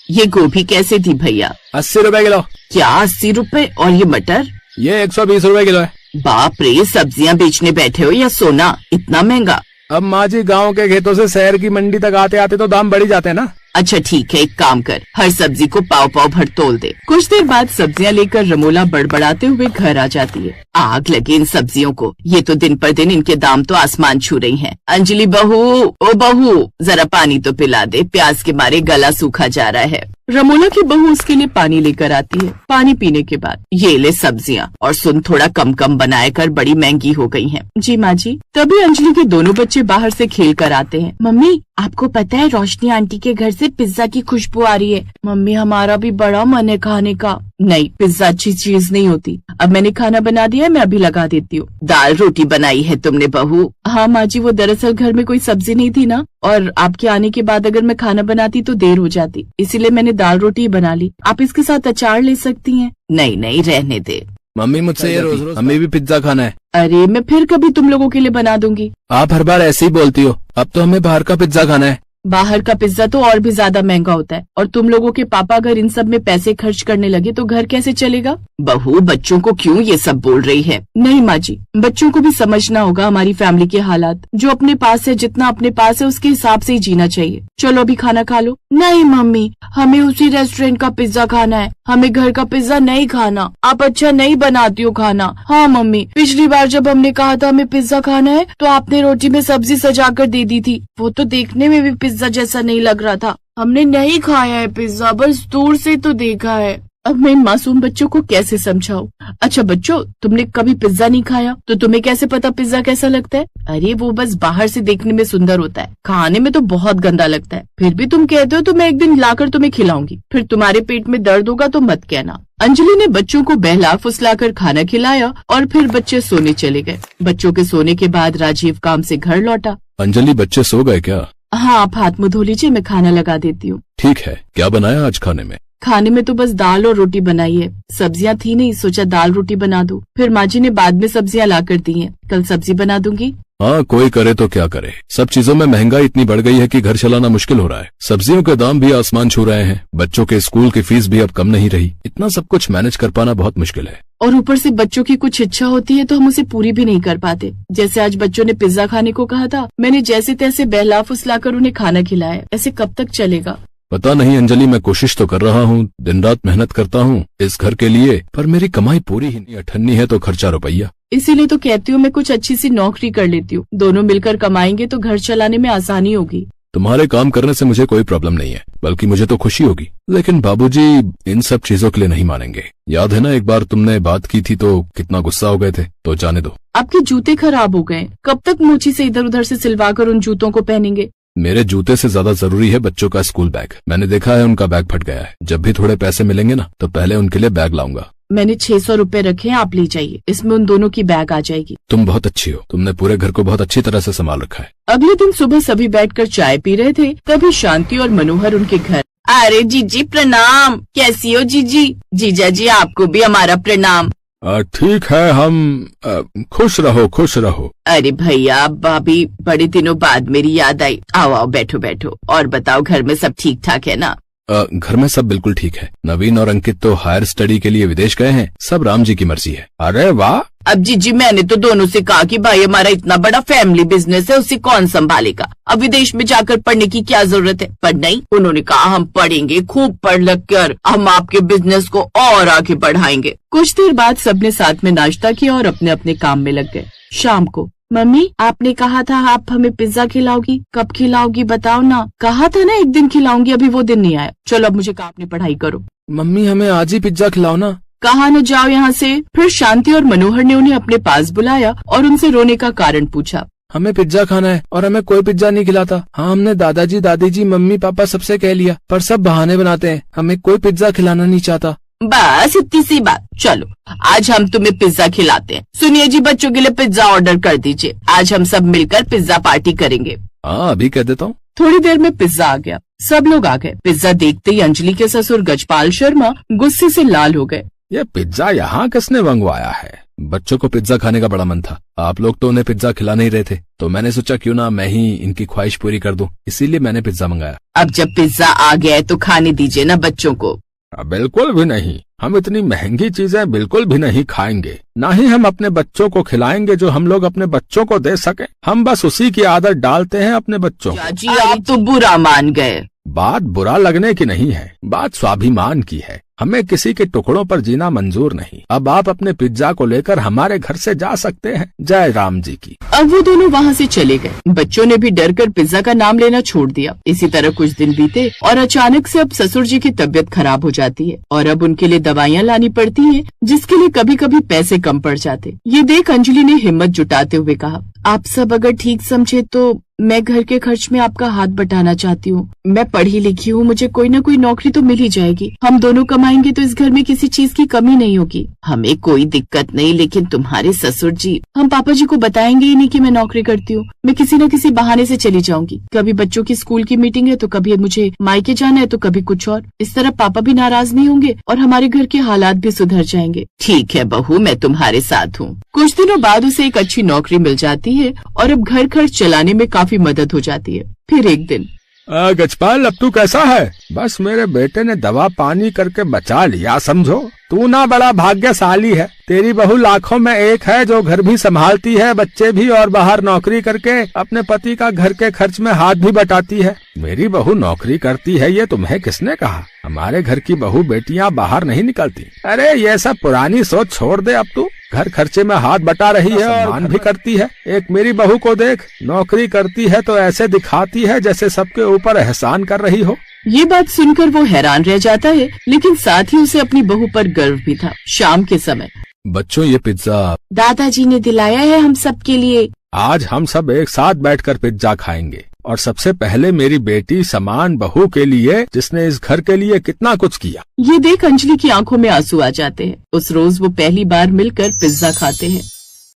ये गोभी कैसे थी भैया? 80 रुपए किलो। क्या 80 रुपए? और ये मटर? ये 120 रुपए किलो है। बाप रे, सब्जियां बेचने बैठे हो या सोना? इतना महंगा? अब माँ जी गाँव के खेतों से शहर की मंडी तक आते आते तो दाम बढ़ ही जाते हैं ना। अच्छा ठीक है, एक काम कर, हर सब्जी को पाव पाव भर तोल दे। कुछ देर बाद सब्जियां लेकर रमोला बड़बड़ाते हुए घर आ जाती है। आग लगे इन सब्जियों को, ये तो दिन पर दिन इनके दाम तो आसमान छू रही हैं। अंजलि बहू, ओ बहू, जरा पानी तो पिला दे, प्यास के मारे गला सूखा जा रहा है। रमोला की बहू उसके लिए पानी लेकर आती है। पानी पीने के बाद, ये ले सब्जियां, और सुन थोड़ा कम कम बनाया कर, बड़ी महंगी हो गई हैं। जी माँ जी। तभी अंजलि के दोनों बच्चे बाहर से खेल कर आते हैं। मम्मी, आपको पता है रोशनी आंटी के घर से पिज्जा की खुशबू आ रही है। मम्मी, हमारा भी बड़ा मन है खाने का। नहीं, पिज्जा अच्छी चीज नहीं होती। अब मैंने खाना बना दिया है, मैं अभी लगा देती हूँ। दाल रोटी बनाई है तुमने बहू? हाँ माँ जी, वो दरअसल घर में कोई सब्जी नहीं थी ना, और आपके आने के बाद अगर मैं खाना बनाती तो देर हो जाती, इसीलिए मैंने दाल रोटी ही बना ली। आप इसके साथ अचार ले सकती हैं। नहीं नहीं, रहने दे। मम्मी, मुझसे ये रोज रोज हमें भी पिज्जा खाना है। अरे मैं फिर कभी तुम लोगों के लिए बना दूंगी। आप हर बार ऐसे ही बोलती हो। अब तो हमें बाहर का पिज्जा खाना है। बाहर का पिज्जा तो और भी ज्यादा महंगा होता है, और तुम लोगों के पापा अगर इन सब में पैसे खर्च करने लगे तो घर कैसे चलेगा? बहू, बच्चों को क्यों ये सब बोल रही है? नहीं माँ जी, बच्चों को भी समझना होगा हमारी फैमिली के हालात। जो अपने पास है, जितना अपने पास है उसके हिसाब से ही जीना चाहिए। चलो अभी खाना खा लो। नहीं मम्मी, हमें उसी रेस्टोरेंट का पिज्जा खाना है, हमें घर का पिज्जा नहीं खाना। आप अच्छा नहीं बनाती हो खाना। हाँ मम्मी, पिछली बार जब हमने कहा था हमें पिज्जा खाना है तो आपने रोटी में सब्जी सजा कर दे दी थी, वो तो देखने में भी पिज्जा जैसा नहीं लग रहा था। हमने नहीं खाया है पिज्जा, बस दूर से तो देखा है। अब मैं इन मासूम बच्चों को कैसे समझाऊं? अच्छा बच्चों, तुमने कभी पिज्जा नहीं खाया तो तुम्हें कैसे पता पिज्जा कैसा लगता है? अरे वो बस बाहर से देखने में सुंदर होता है, खाने में तो बहुत गंदा लगता है। फिर भी तुम कहते हो तो मैं एक दिन लाकर तुम्हें खिलाऊंगी, फिर तुम्हारे पेट में दर्द होगा तो मत कहना। अंजलि ने बच्चों को बहला फुसलाकर खाना खिलाया और फिर बच्चे सोने चले गए। बच्चों के सोने के बाद राजीव काम से घर लौटा। अंजलि, बच्चे सो गए क्या? हाँ, आप हाथ मुँह धो लीजिए, मैं खाना लगा देती हूँ। ठीक है, क्या बनाया आज खाने में? खाने में तो बस दाल और रोटी बनाई है, सब्जियां थी नहीं, सोचा दाल रोटी बना दूं। फिर माँ जी ने बाद में सब्जियां ला कर दी हैं, कल सब्जी बना दूंगी। हाँ, कोई करे तो क्या करे, सब चीजों में महंगाई इतनी बढ़ गई है कि घर चलाना मुश्किल हो रहा है। सब्जियों के दाम भी आसमान छू रहे हैं, बच्चों के स्कूल की फीस भी अब कम नहीं रही। इतना सब कुछ मैनेज कर पाना बहुत मुश्किल है। और ऊपर से बच्चों की कुछ इच्छा होती है तो हम उसे पूरी भी नहीं कर पाते। जैसे आज बच्चों ने पिज्जा खाने को कहा था, मैंने जैसे तैसे बहला फुसलाकर उन्हें खाना खिलाया। ऐसे कब तक चलेगा? पता नहीं अंजलि, मैं कोशिश तो कर रहा हूँ, दिन रात मेहनत करता हूँ इस घर के लिए, पर मेरी कमाई पूरी ही नहीं। 98 है तो खर्चा रुपया। इसीलिए तो कहती हूँ मैं कुछ अच्छी सी नौकरी कर लेती हूँ, दोनों मिलकर कमाएंगे तो घर चलाने में आसानी होगी। तुम्हारे काम करने से मुझे कोई प्रॉब्लम नहीं है, बल्कि मुझे तो खुशी होगी, लेकिन बाबूजी इन सब चीजों के लिए नहीं मानेंगे। याद है ना, एक बार तुमने बात की थी तो कितना गुस्सा हो गए थे। तो जाने दो। आपके जूते खराब हो गए, कब तक मोची से इधर उधर से सिलवा कर उन जूतों को पहनेंगे? मेरे जूते से ज्यादा जरूरी है बच्चों का स्कूल बैग। मैंने देखा है उनका बैग फट गया है। जब भी थोड़े पैसे मिलेंगे ना तो पहले उनके लिए बैग लाऊंगा। मैंने 600 रुपए रखे हैं, आप ले जाइए, इसमें उन दोनों की बैग आ जाएगी। तुम बहुत अच्छी हो, तुमने पूरे घर को बहुत अच्छी तरह से संभाल रखा है। अगले दिन सुबह सभी बैठकर चाय पी रहे थे, तभी शांति और मनोहर उनके घर। अरे जीजी प्रणाम, कैसी हो जीजी? जीजा जी आपको भी हमारा प्रणाम। ठीक है, हम खुश रहो खुश रहो। अरे भैया भाभी, बड़े दिनों बाद मेरी याद आई। आओ आओ, बैठो बैठो। और बताओ, घर में सब ठीक ठाक है ना? घर में सब बिल्कुल ठीक है। नवीन और अंकित तो हायर स्टडी के लिए विदेश गए हैं, सब राम जी की मर्जी है। अरे वाह। अब जीजी, मैंने तो दोनों से कहा कि भाई हमारा इतना बड़ा फैमिली बिजनेस है, उसे कौन संभालेगा? अब विदेश में जाकर पढ़ने की क्या जरूरत है? पर नहीं, उन्होंने कहा हम पढ़ेंगे, खूब पढ़ लिख कर हम आपके बिजनेस को और आगे बढ़ाएंगे। कुछ देर बाद सबने साथ में नाश्ता किया और अपने अपने काम में लग गए। शाम को, मम्मी आपने कहा था आप हमें पिज्जा खिलाओगी, कब खिलाओगी बताओ ना? कहा था ना एक दिन खिलाऊंगी, अभी वो दिन नहीं आया। चलो अब मुझे कहा अपनी पढ़ाई करो। मम्मी, हमें आज ही पिज्जा खिलाओ ना। कहा न जाओ यहाँ से। फिर शांति और मनोहर ने उन्हें अपने पास बुलाया और उनसे रोने का कारण पूछा। हमें पिज्जा खाना है और हमें कोई पिज्जा नहीं खिलाता। हाँ, हमने दादाजी दादी जी मम्मी पापा सबसे कह लिया, पर सब बहाने बनाते हैं, हमें कोई पिज्जा खिलाना नहीं चाहता। बस इतनी सी बात। चलो आज हम तुम्हें पिज्जा खिलाते हैं। सुनिए जी, बच्चों के लिए पिज्जा ऑर्डर कर दीजिए, आज हम सब मिलकर पिज्जा पार्टी करेंगे। हाँ, अभी कह देता हूँ। थोड़ी देर में पिज्जा आ गया, सब लोग आ गए। पिज्जा देखते ही अंजलि के ससुर गजपाल शर्मा गुस्से से लाल हो गए। ये पिज्जा यहाँ किसने मंगवाया है? बच्चों को पिज्जा खाने का बड़ा मन था। आप लोग तो उन्हें पिज्जा खिला नहीं रहे थे, तो मैंने सोचा क्यों ना मैं ही इनकी ख्वाहिश पूरी कर दूं, इसीलिए मैंने पिज्जा मंगाया। अब जब पिज्जा आ गया है तो खाने दीजिए ना बच्चों को। बिल्कुल भी नहीं, हम इतनी महंगी चीजें बिल्कुल भी नहीं खाएंगे, ना ही हम अपने बच्चों को खिलाएंगे जो हम लोग अपने बच्चों को दे सके। हम बस उसी की आदत डालते हैं अपने बच्चों को। जी आप तो बुरा मान गए। बात बुरा लगने की नहीं है, बात स्वाभिमान की है। हमें किसी के टुकड़ों पर जीना मंजूर नहीं। अब आप अपने पिज्जा को लेकर हमारे घर से जा सकते हैं। जय राम जी की। अब वो दोनों वहाँ से चले गए। बच्चों ने भी डर कर पिज्जा का नाम लेना छोड़ दिया। इसी तरह कुछ दिन बीते और अचानक से अब ससुर जी की तबीयत खराब हो जाती है और अब उनके लिए दवाइयाँ लानी पड़ती हैं, जिसके लिए कभी कभी पैसे कम पड़ जाते। ये देख अंजलि ने हिम्मत जुटाते हुए कहा, आप सब अगर ठीक समझे तो मैं घर के खर्च में आपका हाथ बटाना चाहती हूँ। मैं पढ़ी लिखी हूँ, मुझे कोई न कोई नौकरी तो मिल ही जाएगी। हम दोनों कमाएंगे तो इस घर में किसी चीज की कमी नहीं होगी। हमें कोई दिक्कत नहीं, लेकिन तुम्हारे ससुर जी, हम पापा जी को बताएंगे ही नहीं कि मैं नौकरी करती हूँ। मैं किसी न किसी बहाने से चली जाऊंगी। कभी बच्चों की स्कूल की मीटिंग है तो कभी मुझे मायके जाना है तो कभी कुछ और। इस तरह पापा भी नाराज नहीं होंगे और हमारे घर के हालात भी सुधर जाएंगे। ठीक है बहू, मैं तुम्हारे साथ हूँ। कुछ दिनों बाद उसे एक अच्छी नौकरी मिल जाती है और अब घर खर्च चलाने में काफी मदद हो जाती है। फिर एक दिन, गजपाल, अब तू कैसा है? बस मेरे बेटे ने दवा पानी करके बचा लिया, समझो। तू ना बड़ा भाग्यशाली है। तेरी बहू लाखों में एक है जो घर भी संभालती है, बच्चे भी, और बाहर नौकरी करके अपने पति का घर के खर्च में हाथ भी बटाती है। मेरी बहू नौकरी करती है, ये तुम्हें किसने कहा? हमारे घर की बहू बेटियां बाहर नहीं निकलती। अरे ये सब पुरानी सोच छोड़ दे। अब तू घर खर्चे में हाथ बटा रही है और सम्मान भी करती है। एक मेरी बहू को देख, नौकरी करती है तो ऐसे दिखाती है जैसे सबके ऊपर एहसान कर रही हो। ये बात सुनकर वो हैरान रह जाता है, लेकिन साथ ही उसे अपनी बहू पर गर्व भी था। शाम के समय, बच्चों ये पिज्जा दादाजी ने दिलाया है हम सब के लिए। आज हम सब एक साथ बैठकर पिज्जा खाएंगे, और सबसे पहले मेरी बेटी समान बहू के लिए, जिसने इस घर के लिए कितना कुछ किया। ये देख अंजलि की आंखों में आंसू आ जाते हैं। उस रोज वो पहली बार मिलकर पिज्जा खाते हैं